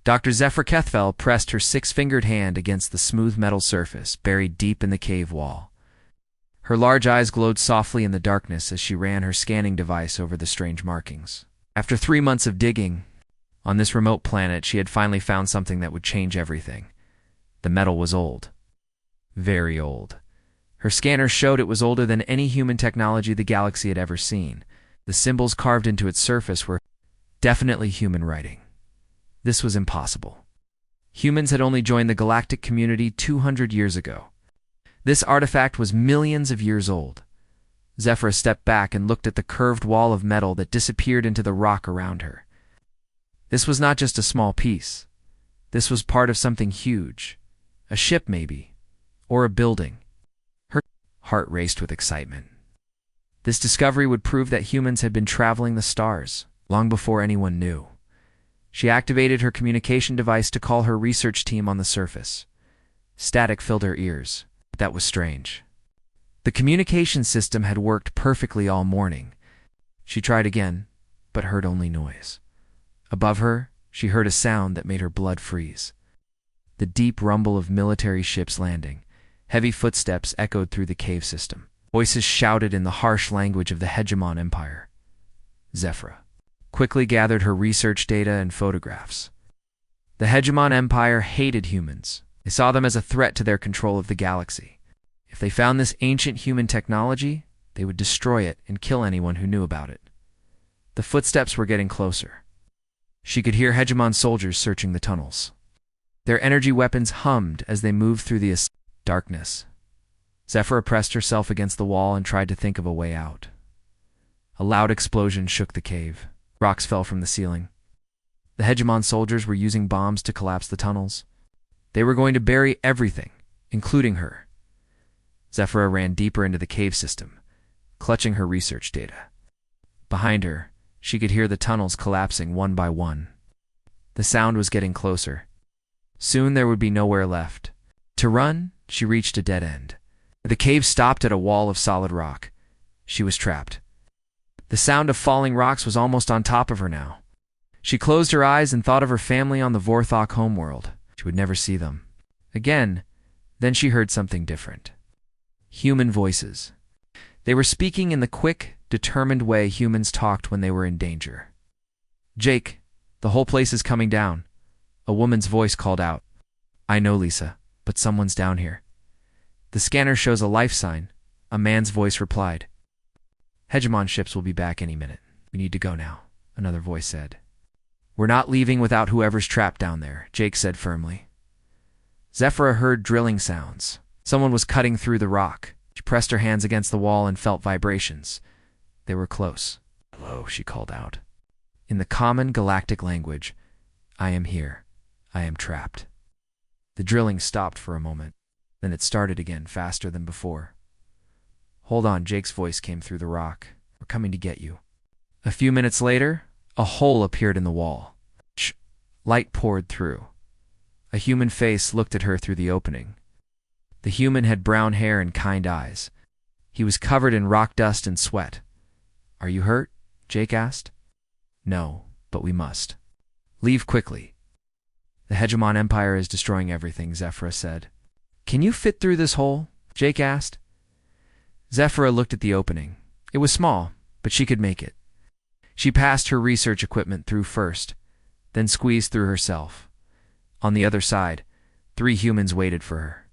Dr. Zephyr Kethfell pressed her six-fingered hand against the smooth metal surface buried deep in the cave wall. Her large eyes glowed softly in the darkness as she ran her scanning device over the strange markings. After 3 months of digging, on this remote planet she had finally found something that would change everything. The metal was old. Very old. Her scanner showed it was older than any human technology the galaxy had ever seen. The symbols carved into its surface were definitely human writing. This was impossible. Humans had only joined the galactic community 200 years ago. This artifact was millions of years old. Zephyr stepped back and looked at the curved wall of metal that disappeared into the rock around her. This was not just a small piece. This was part of something huge. A ship, maybe. Or a building. Her heart raced with excitement. This discovery would prove that humans had been traveling the stars long before anyone knew. She activated her communication device to call her research team on the surface. Static filled her ears. That was strange. The communication system had worked perfectly all morning. She tried again, but heard only noise. Above her, she heard a sound that made her blood freeze. The deep rumble of military ships landing. Heavy footsteps echoed through the cave system. Voices shouted in the harsh language of the Hegemon Empire. Zephyr quickly gathered her research data and photographs. The Hegemon Empire hated humans. They saw them as a threat to their control of the galaxy. If they found this ancient human technology, they would destroy it and kill anyone who knew about it. The footsteps were getting closer. She could hear Hegemon soldiers searching the tunnels. Their energy weapons hummed as they moved through the darkness. Zephyr pressed herself against the wall and tried to think of a way out. A loud explosion shook the cave. Rocks fell from the ceiling. The Hegemon soldiers were using bombs to collapse the tunnels. They were going to bury everything, including her. Zephyr ran deeper into the cave system, clutching her research data. Behind her, she could hear the tunnels collapsing one by one. The sound was getting closer. Soon there would be nowhere left. To run, she reached a dead end. The cave stopped at a wall of solid rock. She was trapped. The sound of falling rocks was almost on top of her now. She closed her eyes and thought of her family on the Vorthok homeworld. She would never see them again. Then she heard something different. Human voices. They were speaking in the quick, determined way humans talked when they were in danger. "Jake, the whole place is coming down," a woman's voice called out. "I know, Lisa, but someone's down here." "The scanner shows a life sign," a man's voice replied. "Hegemon ships will be back any minute. We need to go now," another voice said. "We're not leaving without whoever's trapped down there," Jake said firmly. Zephyr heard drilling sounds. Someone was cutting through the rock. She pressed her hands against the wall and felt vibrations. They were close. "Hello," she called out. In the common galactic language, "I am here. I am trapped." The drilling stopped for a moment. Then it started again, faster than before. "Hold on," Jake's voice came through the rock. "We're coming to get you." A few minutes later, a hole appeared in the wall. Light poured through. A human face looked at her through the opening. The human had brown hair and kind eyes. He was covered in rock dust and sweat. "Are you hurt?" Jake asked. "No, but we must. Leave quickly." "The Hegemon Empire is destroying everything," Zephyr said. "Can you fit through this hole?" Jake asked. Zephyr looked at the opening. It was small, but she could make it. She passed her research equipment through first, then squeezed through herself. On the other side, 3 humans waited for her.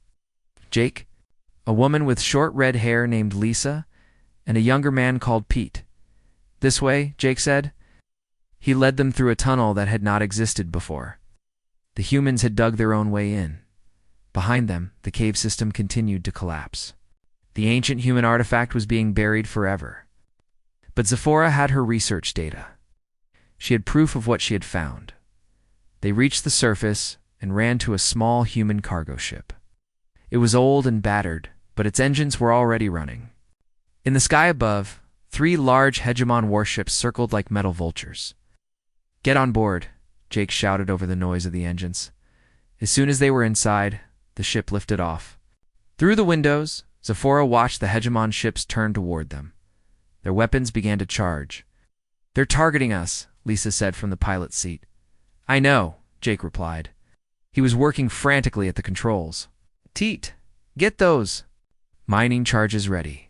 Jake, a woman with short red hair named Lisa, and a younger man called Pete. "This way," Jake said. He led them through a tunnel that had not existed before. The humans had dug their own way in. Behind them, the cave system continued to collapse. The ancient human artifact was being buried forever. But Zephyr had her research data. She had proof of what she had found. They reached the surface and ran to a small human cargo ship. It was old and battered, but its engines were already running. In the sky above, 3 large Hegemon warships circled like metal vultures. "Get on board," Jake shouted over the noise of the engines. As soon as they were inside, the ship lifted off. Through the windows, Zephyr watched the Hegemon ships turn toward them. Their weapons began to charge. "They're targeting us," Lisa said from the pilot's seat. "I know," Jake replied. He was working frantically at the controls. Teet, get those mining charges ready.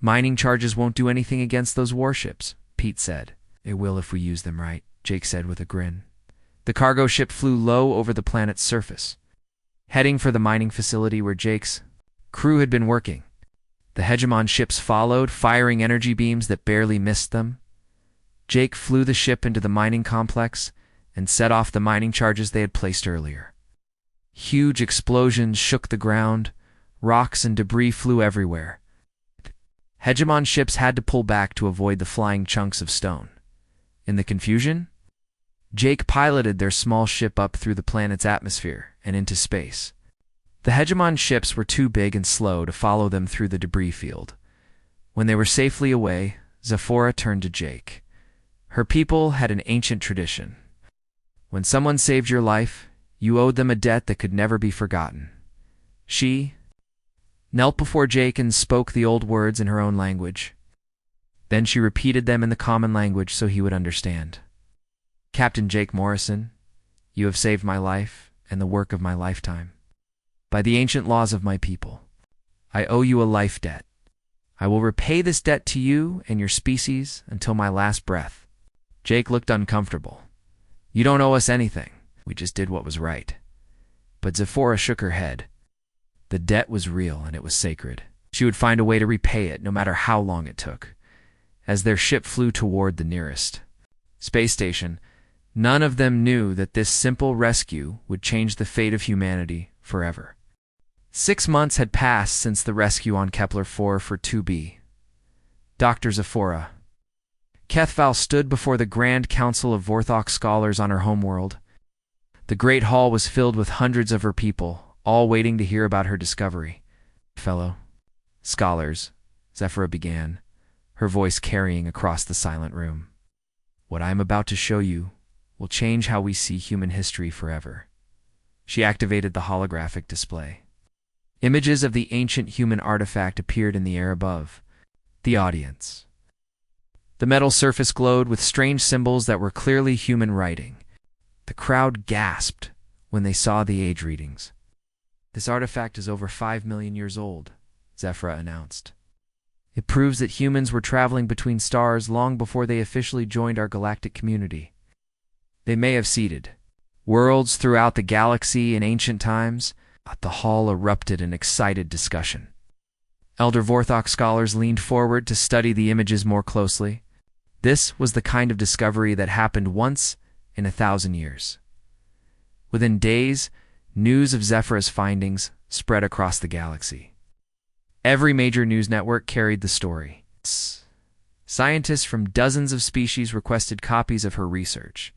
Mining charges won't do anything against those warships, Pete said. It will if we use them right, Jake said with a grin. The cargo ship flew low over the planet's surface, heading for the mining facility where Jake's crew had been working. The hegemon ships followed, firing energy beams that barely missed them. Jake flew the ship into the mining complex and set off the mining charges they had placed earlier. Huge explosions shook the ground, rocks and debris flew everywhere. Hegemon ships had to pull back to avoid the flying chunks of stone. In the confusion, Jake piloted their small ship up through the planet's atmosphere and into space. The hegemon ships were too big and slow to follow them through the debris field. When they were safely away, Zephora turned to Jake. Her people had an ancient tradition. When someone saved your life, you owed them a debt that could never be forgotten. She knelt before Jake and spoke the old words in her own language. Then she repeated them in the common language so he would understand. Captain Jake Morrison, you have saved my life and the work of my lifetime. By the ancient laws of my people, I owe you a life debt. I will repay this debt to you and your species until my last breath. Jake looked uncomfortable. You don't owe us anything. We just did what was right. But Zephora shook her head. The debt was real and it was sacred. She would find a way to repay it no matter how long it took. As their ship flew toward the nearest space station, none of them knew that this simple rescue would change the fate of humanity forever. 6 months had passed since the rescue on Kepler-4 for 2b. Dr. Zephora. Kethval stood before the Grand Council of Vorthok scholars on her homeworld. The great hall was filled with hundreds of her people, all waiting to hear about her discovery. Fellow scholars, Zephora began, her voice carrying across the silent room. What I am about to show you will change how we see human history forever. She activated the holographic display. Images of the ancient human artifact appeared in the air above the audience. The metal surface glowed with strange symbols that were clearly human writing. The crowd gasped when they saw the age readings. This artifact is over 5 million years old, Zephora announced. It proves that humans were traveling between stars long before they officially joined our galactic community. They may have seeded worlds throughout the galaxy in ancient times. The hall erupted in excited discussion. Elder Vorthok scholars leaned forward to study the images more closely. This was the kind of discovery that happened once in 1,000 years. Within days, news of Zephora's findings spread across the galaxy. Every major news network carried the story. Scientists from dozens of species requested copies of her research.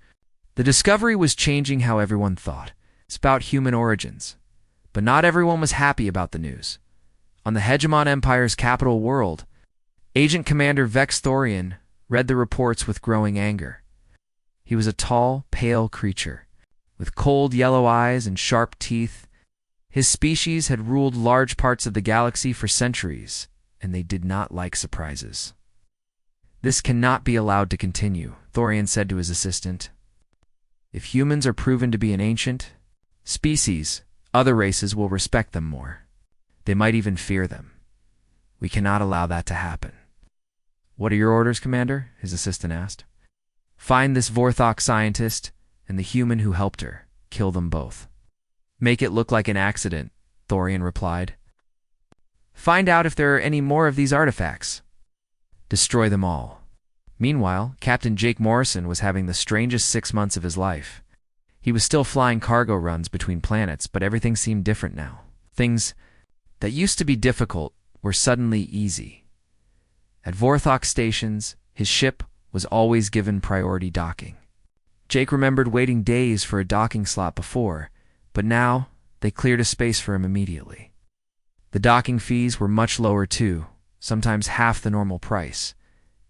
The discovery was changing how everyone thought. It's about human origins. But not everyone was happy about the news. On the Hegemon Empire's capital world, Agent Commander Vex Thorian read the reports with growing anger. He was a tall, pale creature, with cold yellow eyes and sharp teeth. His species had ruled large parts of the galaxy for centuries, and they did not like surprises. This cannot be allowed to continue, Thorian said to his assistant. If humans are proven to be an ancient species, other races will respect them more. They might even fear them. We cannot allow that to happen. What are your orders, Commander? His assistant asked. Find this Vorthok scientist and the human who helped her. Kill them both. Make it look like an accident, Thorian replied. Find out if there are any more of these artifacts. Destroy them all. Meanwhile, Captain Jake Morrison was having the strangest 6 months of his life. He was still flying cargo runs between planets, but everything seemed different now. Things that used to be difficult were suddenly easy. At Vorthok stations, his ship was always given priority docking. Jake remembered waiting days for a docking slot before, but now they cleared a space for him immediately. The docking fees were much lower too, sometimes half the normal price.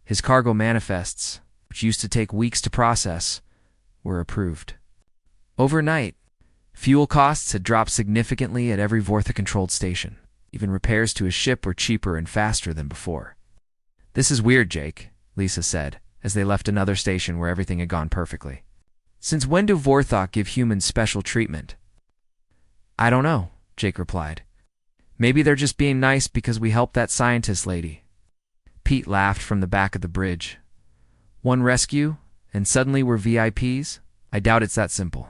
His cargo manifests, which used to take weeks to process, were approved. Overnight, fuel costs had dropped significantly at every Vorthok-controlled station. Even repairs to his ship were cheaper and faster than before. This is weird, Jake, Lisa said, as they left another station where everything had gone perfectly. Since when do Vorthok give humans special treatment? I don't know, Jake replied. Maybe they're just being nice because we helped that scientist lady. Pete laughed from the back of the bridge. One rescue, and suddenly we're VIPs? I doubt it's that simple.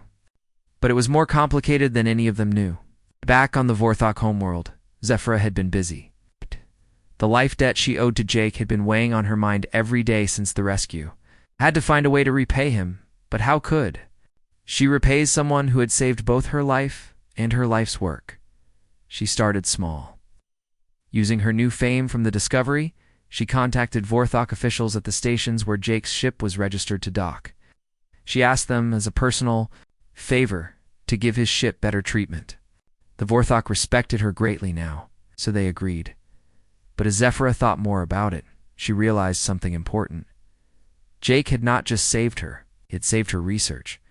But it was more complicated than any of them knew. Back on the Vorthok homeworld, Zephyra had been busy. The life debt she owed to Jake had been weighing on her mind every day since the rescue. Had to find a way to repay him, but how could? She repays someone who had saved both her life and her life's work. She started small. Using her new fame from the discovery, she contacted Vorthok officials at the stations where Jake's ship was registered to dock. She asked them, as a personal favor, to give his ship better treatment. The Vorthok respected her greatly now, so they agreed. But as Zephyra thought more about it, she realized something important. Jake had not just saved her, he had saved her research,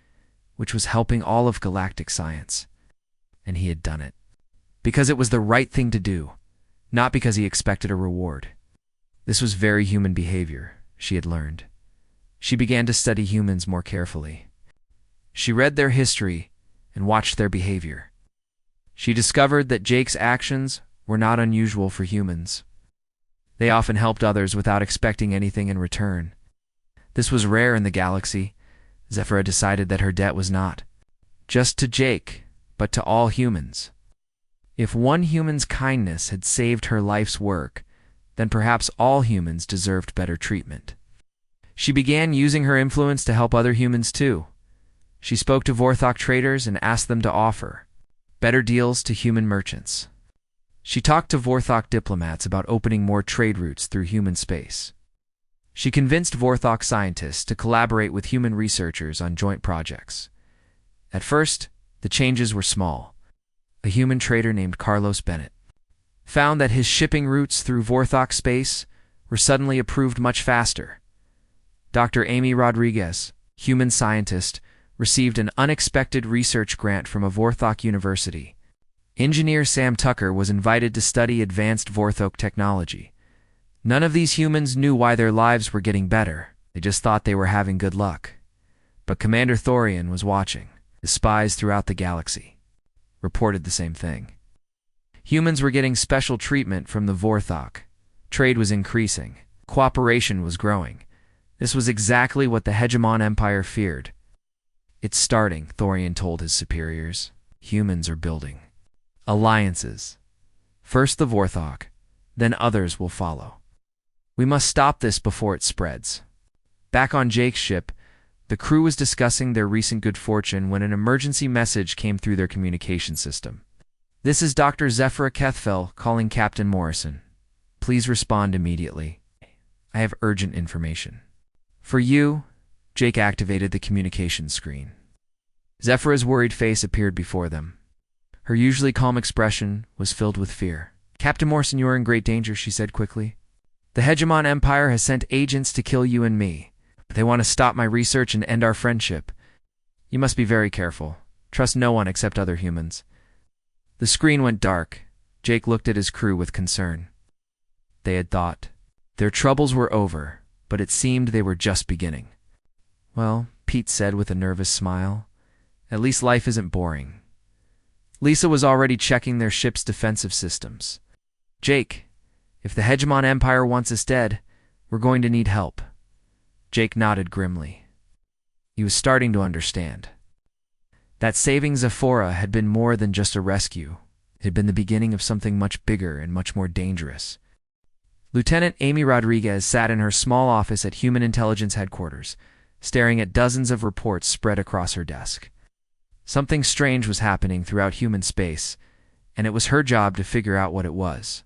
which was helping all of galactic science. And he had done it. Because it was the right thing to do, not because he expected a reward. This was very human behavior, she had learned. She began to study humans more carefully. She read their history and watched their behavior. She discovered that Jake's actions were not unusual for humans. They often helped others without expecting anything in return. This was rare in the galaxy. Zephyra decided that her debt was not just to Jake, but to all humans. If one human's kindness had saved her life's work, then perhaps all humans deserved better treatment. She began using her influence to help other humans too. She spoke to Vorthok traders and asked them to offer better deals to human merchants. She talked to Vorthok diplomats about opening more trade routes through human space. She convinced Vorthok scientists to collaborate with human researchers on joint projects. At first, the changes were small. A human trader named Carlos Bennett found that his shipping routes through Vorthok space were suddenly approved much faster. Dr. Amy Rodriguez, human scientist, received an unexpected research grant from a Vorthok university. Engineer Sam Tucker was invited to study advanced Vorthok technology. None of these humans knew why their lives were getting better. They just thought they were having good luck. But Commander Thorian was watching. The spies throughout the galaxy reported the same thing. Humans were getting special treatment from the Vorthok. Trade was increasing. Cooperation was growing. This was exactly what the Hegemon Empire feared. It's starting, Thorian told his superiors. Humans are building alliances. First the Vorthok, then others will follow. We must stop this before it spreads. Back on Jake's ship, the crew was discussing their recent good fortune when an emergency message came through their communication system. This is Dr. Zephyra Kethfell calling Captain Morrison. Please respond immediately. I have urgent information. For you, Jake activated the communication screen. Zephyra's worried face appeared before them. Her usually calm expression was filled with fear. Captain Morrison, you are in great danger, she said quickly. The Hegemon Empire has sent agents to kill you and me. They want to stop my research and end our friendship. You must be very careful. Trust no one except other humans. The screen went dark. Jake looked at his crew with concern. They had thought their troubles were over, but it seemed they were just beginning. Well, Pete said with a nervous smile, at least life isn't boring. Lisa was already checking their ship's defensive systems. Jake, if the Hegemon Empire wants us dead, we're going to need help. Jake nodded grimly. He was starting to understand. That saving Zephyra had been more than just a rescue. It had been the beginning of something much bigger and much more dangerous. Lieutenant Amy Rodriguez sat in her small office at Human Intelligence Headquarters, staring at dozens of reports spread across her desk. Something strange was happening throughout human space, and it was her job to figure out what it was.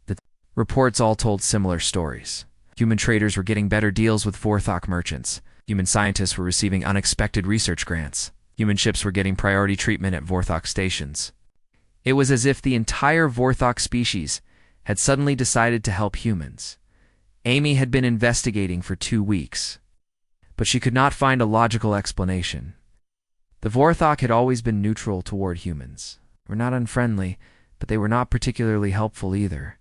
The reports all told similar stories. Human traders were getting better deals with Vorthok merchants. Human scientists were receiving unexpected research grants. Human ships were getting priority treatment at Vorthok stations. It was as if the entire Vorthok species had suddenly decided to help humans. Amy had been investigating for 2 weeks, but she could not find a logical explanation. The Vorthok had always been neutral toward humans. They were not unfriendly, but they were not particularly helpful either.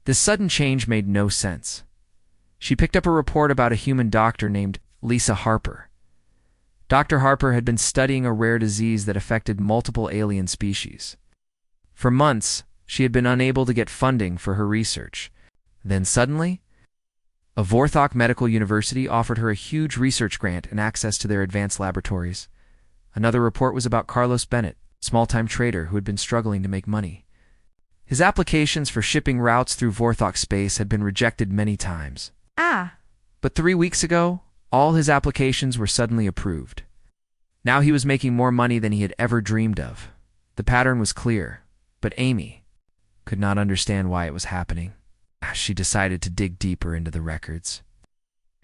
This sudden change made no sense. She picked up a report about a human doctor named Lisa Harper. Dr. Harper had been studying a rare disease that affected multiple alien species. For months, she had been unable to get funding for her research. Then suddenly, a Vorthok Medical University offered her a huge research grant and access to their advanced laboratories. Another report was about Carlos Bennett, a small-time trader who had been struggling to make money. His applications for shipping routes through Vorthok space had been rejected many times. But 3 weeks ago, all his applications were suddenly approved. Now he was making more money than he had ever dreamed of. The pattern was clear, but Amy could not understand why it was happening. She decided to dig deeper into the records.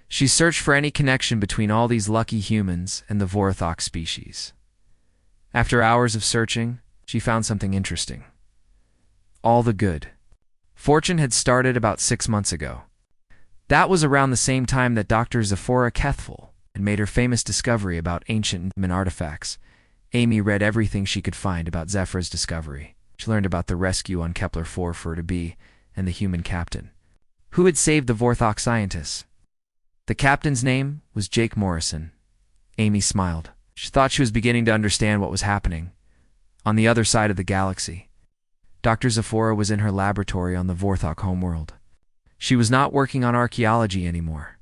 She searched for any connection between all these lucky humans and the Vorthok species. After hours of searching, she found something interesting. All the good fortune had started about 6 months ago. That was around the same time that Dr. Zephora Kethful had made her famous discovery about ancient human artifacts. Amy read everything she could find about Zephora's discovery. She learned about the rescue on Kepler 4 for her to be and the human captain, who had saved the Vorthok scientists. The captain's name was Jake Morrison. Amy smiled. She thought she was beginning to understand what was happening. On the other side of the galaxy, Dr. Zephora was in her laboratory on the Vorthok homeworld. She was not working on archaeology anymore.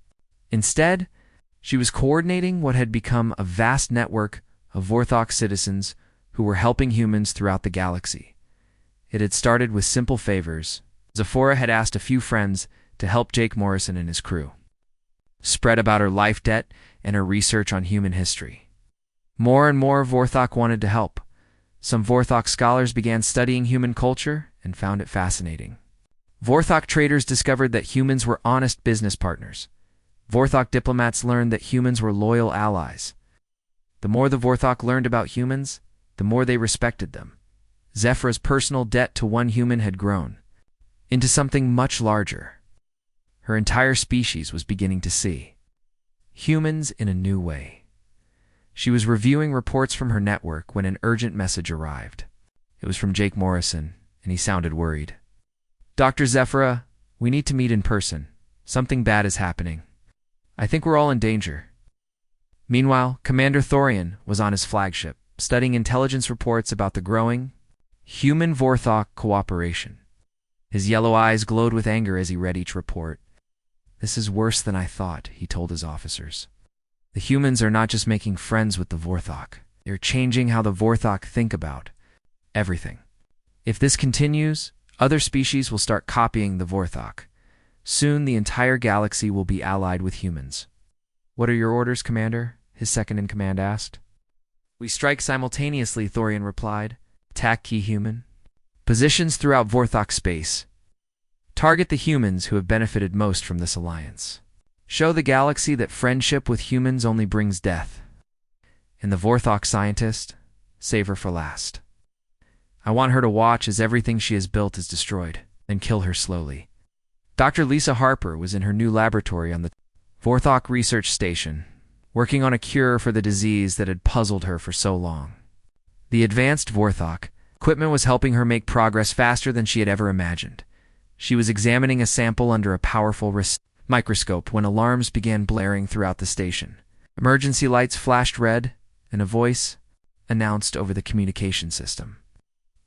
Instead, she was coordinating what had become a vast network of Vorthok citizens who were helping humans throughout the galaxy. It had started with simple favors. Zephora had asked a few friends to help Jake Morrison and his crew spread about her life debt and her research on human history. More and more Vorthok wanted to help. Some Vorthok scholars began studying human culture and found it fascinating. Vorthok traders discovered that humans were honest business partners. Vorthok diplomats learned that humans were loyal allies. The more the Vorthok learned about humans, the more they respected them. Zephora's personal debt to one human had grown into something much larger. Her entire species was beginning to see humans in a new way. She was reviewing reports from her network when an urgent message arrived. It was from Jake Morrison, and he sounded worried. Dr. Zephora, we need to meet in person. Something bad is happening. I think we're all in danger. Meanwhile, Commander Thorian was on his flagship, studying intelligence reports about the growing human Vorthok cooperation. His yellow eyes glowed with anger as he read each report. This is worse than I thought, he told his officers. The humans are not just making friends with the Vorthok. They're changing how the Vorthok think about everything. If this continues, other species will start copying the Vorthok. Soon the entire galaxy will be allied with humans. What are your orders, Commander? His second-in-command asked. We strike simultaneously, Thorian replied. Attack key human positions throughout Vorthok space. Target the humans who have benefited most from this alliance. Show the galaxy that friendship with humans only brings death. And the Vorthok scientist, save her for last. I want her to watch as everything she has built is destroyed, then kill her slowly. Dr. Lisa Harper was in her new laboratory on the Vorthok Research Station, working on a cure for the disease that had puzzled her for so long. The advanced Vorthok equipment was helping her make progress faster than she had ever imagined. She was examining a sample under a powerful microscope when alarms began blaring throughout the station. Emergency lights flashed red, and a voice announced over the communication system.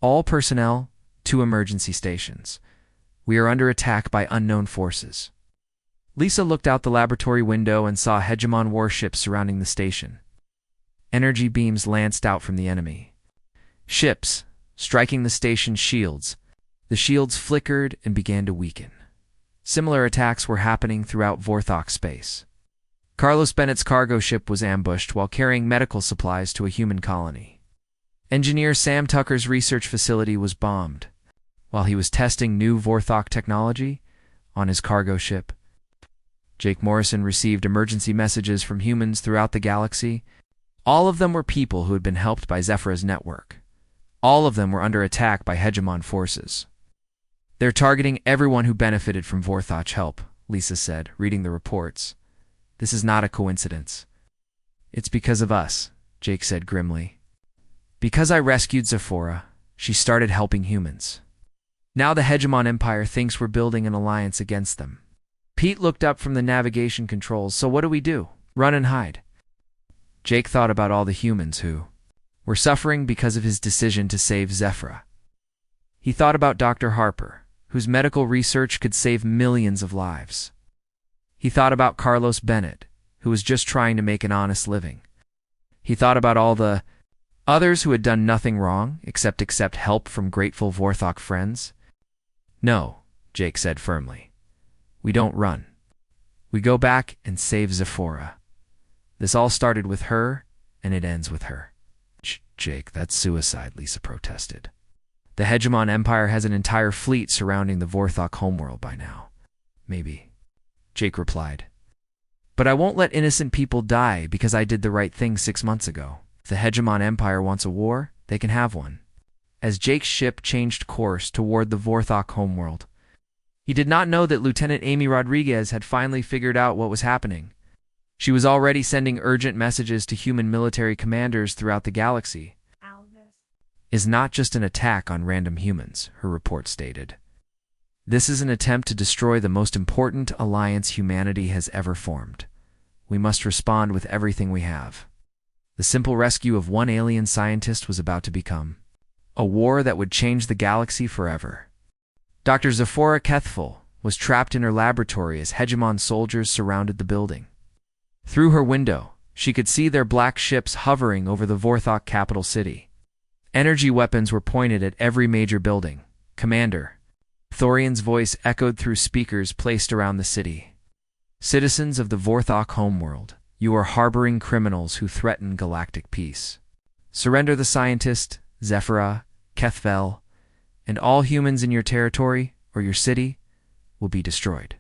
All personnel to emergency stations. We are under attack by unknown forces. Lisa looked out the laboratory window and saw hegemon warships surrounding the station. Energy beams lanced out from the enemy ships, striking the station's shields. The shields flickered and began to weaken. Similar attacks were happening throughout Vorthok space. Carlos Bennett's cargo ship was ambushed while carrying medical supplies to a human colony. Engineer Sam Tucker's research facility was bombed while he was testing new Vorthok technology on his cargo ship. Jake Morrison received emergency messages from humans throughout the galaxy. All of them were people who had been helped by Zephora's network. All of them were under attack by hegemon forces. They're targeting everyone who benefited from Vorthok's help, Lisa said, reading the reports. This is not a coincidence. It's because of us, Jake said grimly. Because I rescued Zephora, she started helping humans. Now the hegemon empire thinks we're building an alliance against them. Pete looked up from the navigation controls. So what do we do? Run and hide? Jake thought about all the humans who were suffering because of his decision to save Zephyra. He thought about Dr. Harper, whose medical research could save millions of lives. He thought about Carlos Bennett, who was just trying to make an honest living. He thought about all the others who had done nothing wrong except accept help from grateful Vorthok friends. No, Jake said firmly. We don't run. We go back and save Zephyra. This all started with her, and it ends with her. Jake, that's suicide, Lisa protested. The Hegemon Empire has an entire fleet surrounding the Vorthok homeworld by now. Maybe, Jake replied. But I won't let innocent people die because I did the right thing 6 months ago. If the Hegemon Empire wants a war, they can have one. As Jake's ship changed course toward the Vorthok homeworld, he did not know that Lieutenant Amy Rodriguez had finally figured out what was happening. She was already sending urgent messages to human military commanders throughout the galaxy. Is not just an attack on random humans, her report stated. This is an attempt to destroy the most important alliance humanity has ever formed. We must respond with everything we have. The simple rescue of one alien scientist was about to become a war that would change the galaxy forever. Dr. Zephyra Kethful was trapped in her laboratory as Hegemon soldiers surrounded the building. Through her window, she could see their black ships hovering over the Vorthok capital city. Energy weapons were pointed at every major building. Commander, Thorian's voice echoed through speakers placed around the city. Citizens of the Vorthok homeworld, you are harboring criminals who threaten galactic peace. Surrender the scientist, Zephyra, Kethfel, and all humans in your territory or your city will be destroyed.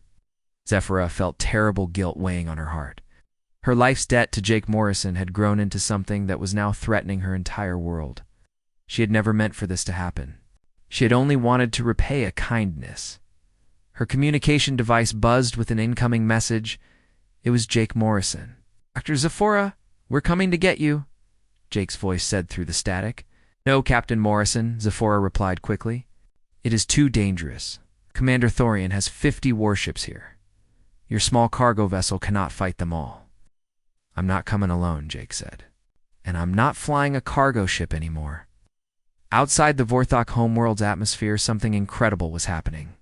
Zephyra felt terrible guilt weighing on her heart. Her life's debt to Jake Morrison had grown into something that was now threatening her entire world. She had never meant for this to happen. She had only wanted to repay a kindness. Her communication device buzzed with an incoming message. It was Jake Morrison. Dr. Zephyra, we're coming to get you, Jake's voice said through the static. No, Captain Morrison, Zephyra replied quickly. It is too dangerous. Commander Thorian has 50 warships here. Your small cargo vessel cannot fight them all. I'm not coming alone, Jake said. And I'm not flying a cargo ship anymore. Outside the Vorthok homeworld's atmosphere, something incredible was happening.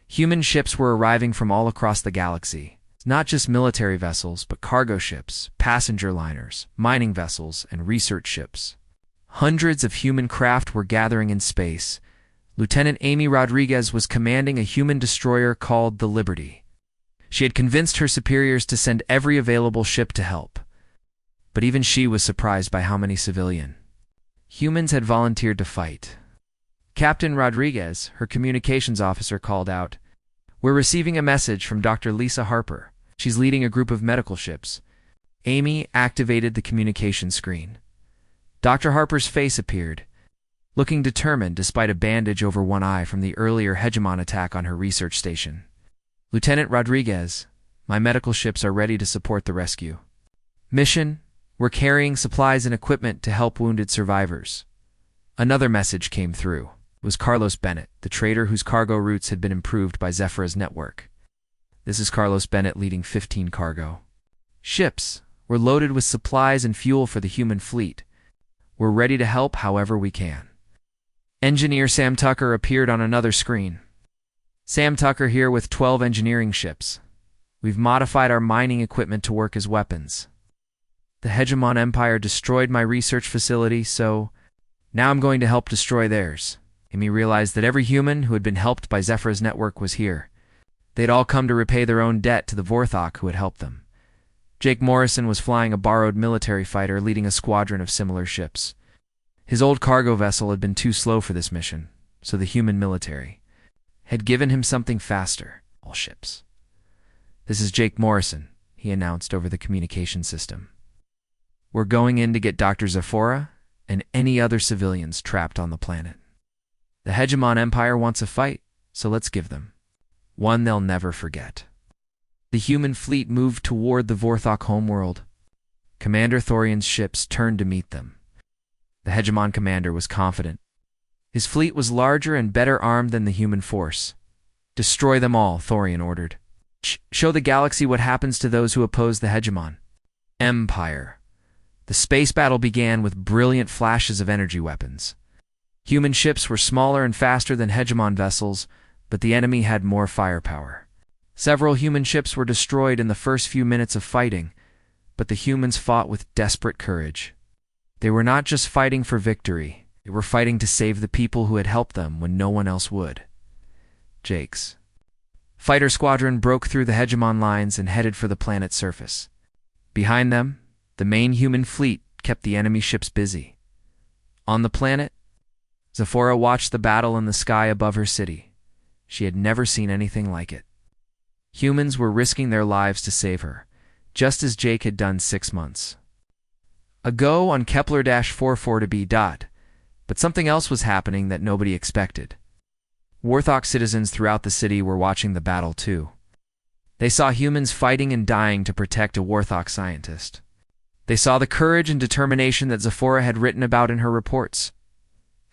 Human ships were arriving from all across the galaxy. Not just military vessels, but cargo ships, passenger liners, mining vessels, and research ships. Hundreds of human craft were gathering in space. Lieutenant Amy Rodriguez was commanding a human destroyer called the Liberty. She had convinced her superiors to send every available ship to help. But even she was surprised by how many civilian humans had volunteered to fight. Captain Rodriguez, her communications officer, called out, "We're receiving a message from Dr. Lisa Harper. She's leading a group of medical ships." Amy activated the communication screen. Dr. Harper's face appeared, looking determined despite a bandage over one eye from the earlier Hegemon attack on her research station. "Lieutenant Rodriguez, my medical ships are ready to support the rescue. Mission: we're carrying supplies and equipment to help wounded survivors." Another message came through. It was Carlos Bennett, the trader whose cargo routes had been improved by Zephyra's network. This is Carlos Bennett leading 15 cargo ships. We're loaded with supplies and fuel for the human fleet. We're ready to help however we can. Engineer Sam Tucker appeared on another screen. Sam Tucker here with 12 engineering ships. We've modified our mining equipment to work as weapons. The Hegemon Empire destroyed my research facility, so now I'm going to help destroy theirs. Amy realized that every human who had been helped by Zephyra's network was here. They'd all come to repay their own debt to the Vorthok who had helped them. Jake Morrison was flying a borrowed military fighter leading a squadron of similar ships. His old cargo vessel had been too slow for this mission, so the human military had given him something faster. All ships. "This is Jake Morrison," he announced over the communication system. "We're going in to get Dr. Zephyra and any other civilians trapped on the planet. The Hegemon Empire wants a fight, so let's give them one they'll never forget." The human fleet moved toward the Vorthok homeworld. Commander Thorian's ships turned to meet them. The Hegemon commander was confident. His fleet was larger and better armed than the human force. "Destroy them all," Thorian ordered. "Show the galaxy what happens to those who oppose the Hegemon Empire." The space battle began with brilliant flashes of energy weapons. Human ships were smaller and faster than hegemon vessels, but the enemy had more firepower. Several human ships were destroyed in the first few minutes of fighting, but the humans fought with desperate courage. They were not just fighting for victory, they were fighting to save the people who had helped them when no one else would. Jake's fighter squadron broke through the hegemon lines and headed for the planet's surface. Behind them, the main human fleet kept the enemy ships busy. On the planet, Zephora watched the battle in the sky above her city. She had never seen anything like it. Humans were risking their lives to save her, just as Jake had done 6 months ago on Kepler-44b. But something else was happening that nobody expected. Warthog citizens throughout the city were watching the battle too. They saw humans fighting and dying to protect a Warthog scientist. They saw the courage and determination that Zephora had written about in her reports.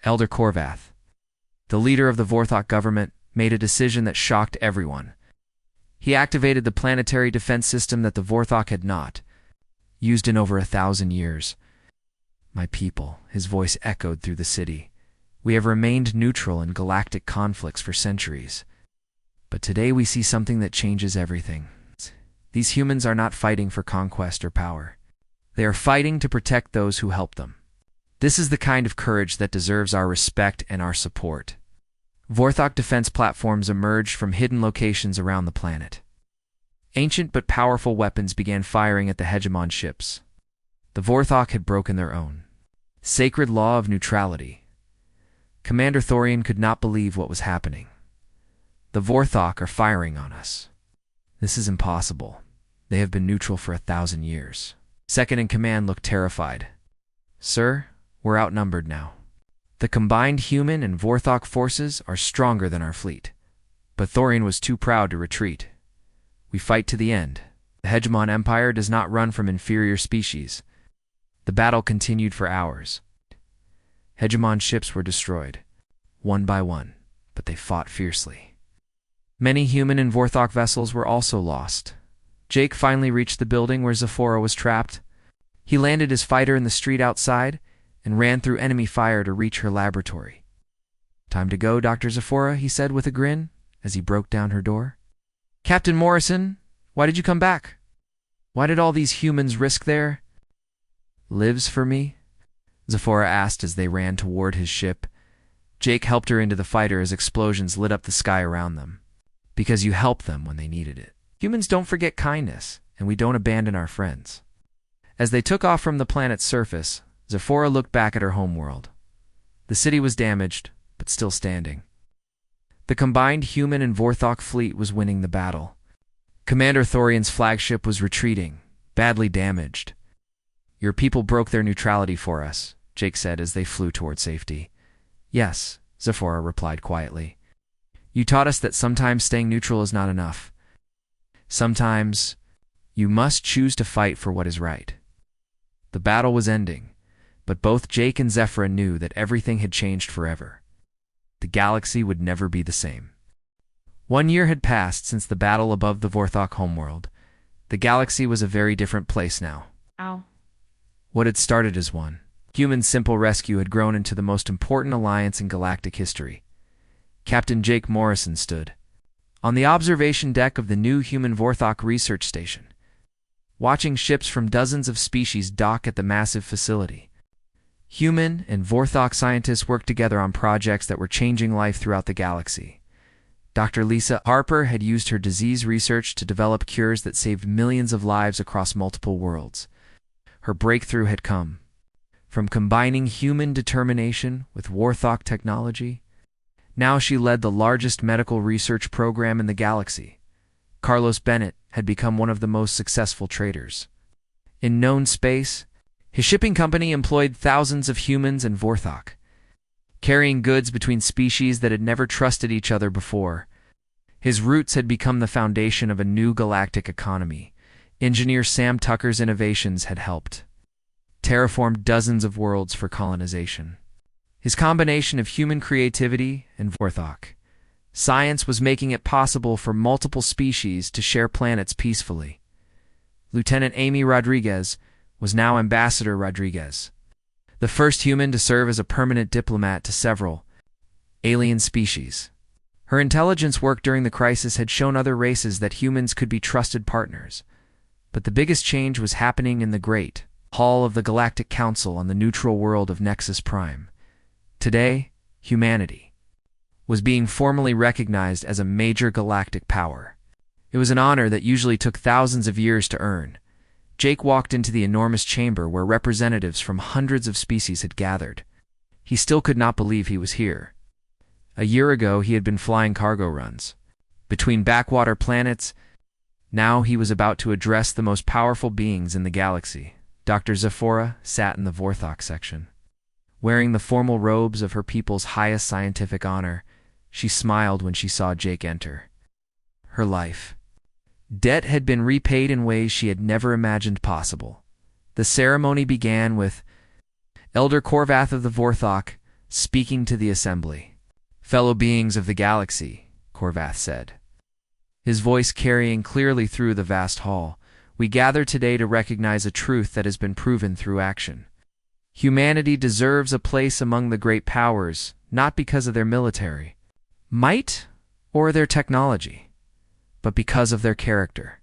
Elder Korvath, the leader of the Warthog government, made a decision that shocked everyone. He activated the planetary defense system that the Vorthok had not used in over 1,000 years. My people, his voice echoed through the city. We have remained neutral in galactic conflicts for centuries. But today we see something that changes everything. These humans are not fighting for conquest or power. They are fighting to protect those who help them. This is the kind of courage that deserves our respect and our support. Vorthok defense platforms emerged from hidden locations around the planet. Ancient but powerful weapons began firing at the hegemon ships. The Vorthok had broken their own sacred law of neutrality. Commander Thorian could not believe what was happening. The Vorthok are firing on us. This is impossible. They have been neutral for 1,000 years. Second in command looked terrified. Sir, we're outnumbered now. The combined human and Vorthok forces are stronger than our fleet. But Thorian was too proud to retreat. We fight to the end. The Hegemon Empire does not run from inferior species. The battle continued for hours. Hegemon ships were destroyed, one by one, but they fought fiercely. Many human and Vorthok vessels were also lost. Jake finally reached the building where Zephora was trapped. He landed his fighter in the street outside and ran through enemy fire to reach her laboratory. Time to go, Dr. Zephora, he said with a grin as he broke down her door. Captain Morrison, why did you come back? Why did all these humans risk their lives for me? Zephora asked as they ran toward his ship. Jake helped her into the fighter as explosions lit up the sky around them. Because you helped them when they needed it. Humans don't forget kindness, and we don't abandon our friends. As they took off from the planet's surface, Zephora looked back at her homeworld. The city was damaged, but still standing. The combined human and Vorthok fleet was winning the battle. Commander Thorian's flagship was retreating, badly damaged. Your people broke their neutrality for us, Jake said as they flew toward safety. Yes, Zephora replied quietly. You taught us that sometimes staying neutral is not enough. Sometimes you must choose to fight for what is right. The battle was ending, but both Jake and Zephora knew that everything had changed forever. The galaxy would never be the same. 1 year had passed since the battle above the Vorthok homeworld. The galaxy was a very different place now. Ow. What had started as one human simple rescue had grown into the most important alliance in galactic history. Captain Jake Morrison stood on the observation deck of the new human Vorthok research station, watching ships from dozens of species dock at the massive facility. Human and Vorthok scientists worked together on projects that were changing life throughout the galaxy. Dr. Lisa Harper had used her disease research to develop cures that saved millions of lives across multiple worlds. Her breakthrough had come from combining human determination with Vorthok technology. Now she led the largest medical research program in the galaxy. Carlos Bennett had become one of the most successful traders in known space. His shipping company employed thousands of humans and Vorthok, carrying goods between species that had never trusted each other before. His roots had become the foundation of a new galactic economy. Engineer Sam Tucker's innovations had helped terraform dozens of worlds for colonization. His combination of human creativity and Vorthok science was making it possible for multiple species to share planets peacefully. Lieutenant Amy Rodriguez was now Ambassador Rodriguez, the first human to serve as a permanent diplomat to several alien species. Her intelligence work during the crisis had shown other races that humans could be trusted partners. But the biggest change was happening in the Great Hall of the Galactic Council on the neutral world of Nexus Prime. Today, humanity was being formally recognized as a major galactic power. It was an honor that usually took thousands of years to earn. Jake walked into the enormous chamber where representatives from hundreds of species had gathered. He still could not believe he was here. A year ago, he had been flying cargo runs between backwater planets. Now he was about to address the most powerful beings in the galaxy. Dr. Zephora sat in the Vorthok section. Wearing the formal robes of her people's highest scientific honor, she smiled when she saw Jake enter. Her life debt had been repaid in ways she had never imagined possible. The ceremony began with Elder Korvath of the Vorthok speaking to the assembly. "Fellow beings of the galaxy," Korvath said, his voice carrying clearly through the vast hall, "we gather today to recognize a truth that has been proven through action. Humanity deserves a place among the great powers, not because of their military might or their technology, but because of their character."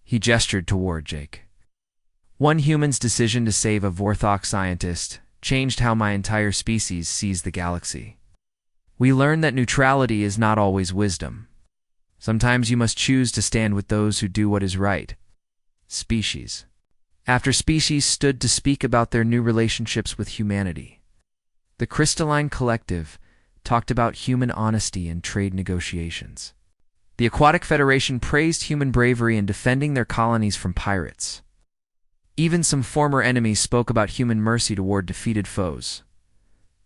He gestured toward Jake. "One human's decision to save a Vorthok scientist changed how my entire species sees the galaxy. We learn that neutrality is not always wisdom. Sometimes you must choose to stand with those who do what is right." Species after species stood to speak about their new relationships with humanity. The Crystalline Collective talked about human honesty in trade negotiations. The Aquatic Federation praised human bravery in defending their colonies from pirates. Even some former enemies spoke about human mercy toward defeated foes.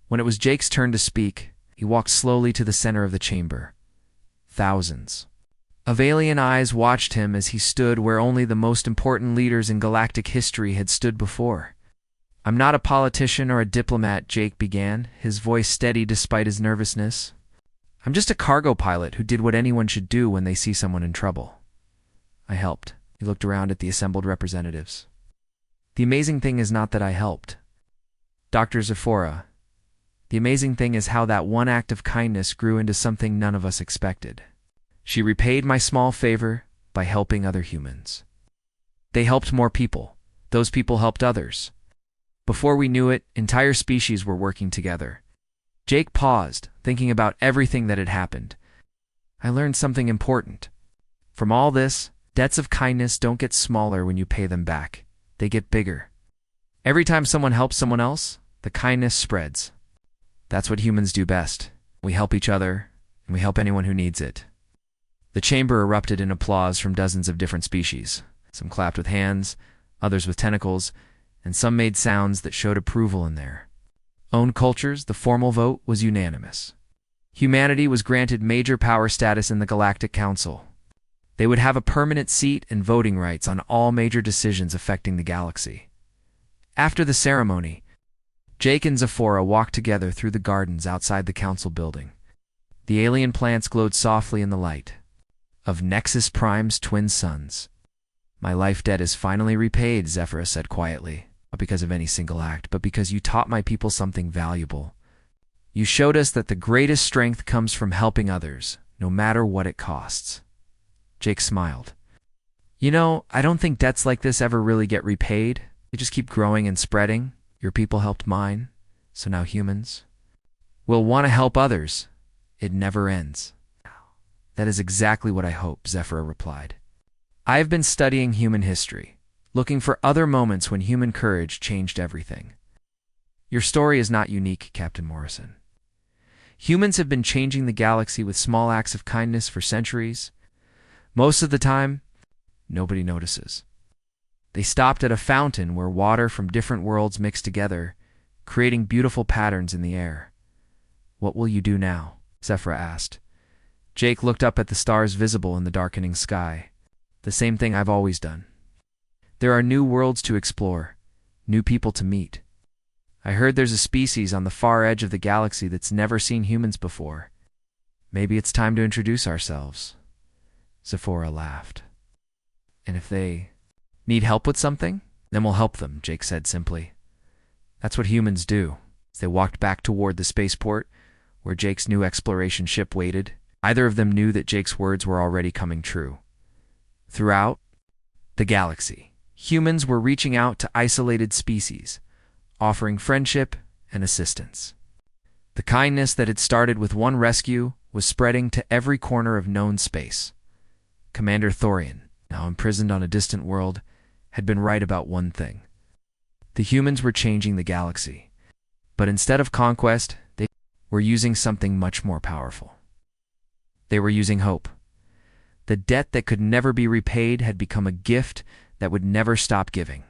When it was Jake's turn to speak, he walked slowly to the center of the chamber. Thousands of alien eyes watched him as he stood where only the most important leaders in galactic history had stood before. "I'm not a politician or a diplomat," Jake began, his voice steady despite his nervousness. "I'm just a cargo pilot who did what anyone should do when they see someone in trouble. I helped." He looked around at the assembled representatives. "The amazing thing is not that I helped, Dr. Zephora. The amazing thing is how that one act of kindness grew into something none of us expected. She repaid my small favor by helping other humans. They helped more people. Those people helped others. Before we knew it, entire species were working together." Jake paused, thinking about everything that had happened. "I learned something important. From all this, debts of kindness don't get smaller when you pay them back. They get bigger. Every time someone helps someone else, the kindness spreads. That's what humans do best. We help each other, and we help anyone who needs it." The chamber erupted in applause from dozens of different species. Some clapped with hands, others with tentacles, and some made sounds that showed approval in their own cultures. The formal vote was unanimous. Humanity was granted major power status in the Galactic Council. They would have a permanent seat and voting rights on all major decisions affecting the galaxy. After the ceremony, Jake and Zephora walked together through the gardens outside the council building. The alien plants glowed softly in the light of Nexus Prime's twin suns. "My life debt is finally repaid," Zephora said quietly, "not because of any single act, but because you taught my people something valuable. You showed us that the greatest strength comes from helping others, no matter what it costs." Jake smiled. "You know, I don't think debts like this ever really get repaid. They just keep growing and spreading. Your people helped mine, so now humans will want to help others. It never ends." "That is exactly what I hope," Zephora replied. "I have been studying human history, looking for other moments when human courage changed everything. Your story is not unique, Captain Morrison. Humans have been changing the galaxy with small acts of kindness for centuries. Most of the time, nobody notices. They stopped at a fountain where water from different worlds mixed together, creating beautiful patterns in the air. What will you do now?" Zephora asked. Jake looked up at the stars visible in the darkening sky. "The same thing I've always done. There are new worlds to explore, new people to meet. I heard there's a species on the far edge of the galaxy that's never seen humans before. Maybe it's time to introduce ourselves." Zephora laughed. "And if they need help with something?" Then we'll help them, Jake said simply. That's what humans do. As they walked back toward the spaceport, where Jake's new exploration ship waited, either of them knew that Jake's words were already coming true. Throughout the galaxy, humans were reaching out to isolated species, offering friendship and assistance. The kindness that had started with one rescue was spreading to every corner of known space. Commander Thorian, now imprisoned on a distant world, had been right about one thing. The humans were changing the galaxy, but instead of conquest, they were using something much more powerful. They were using hope. The debt that could never be repaid had become a gift that would never stop giving.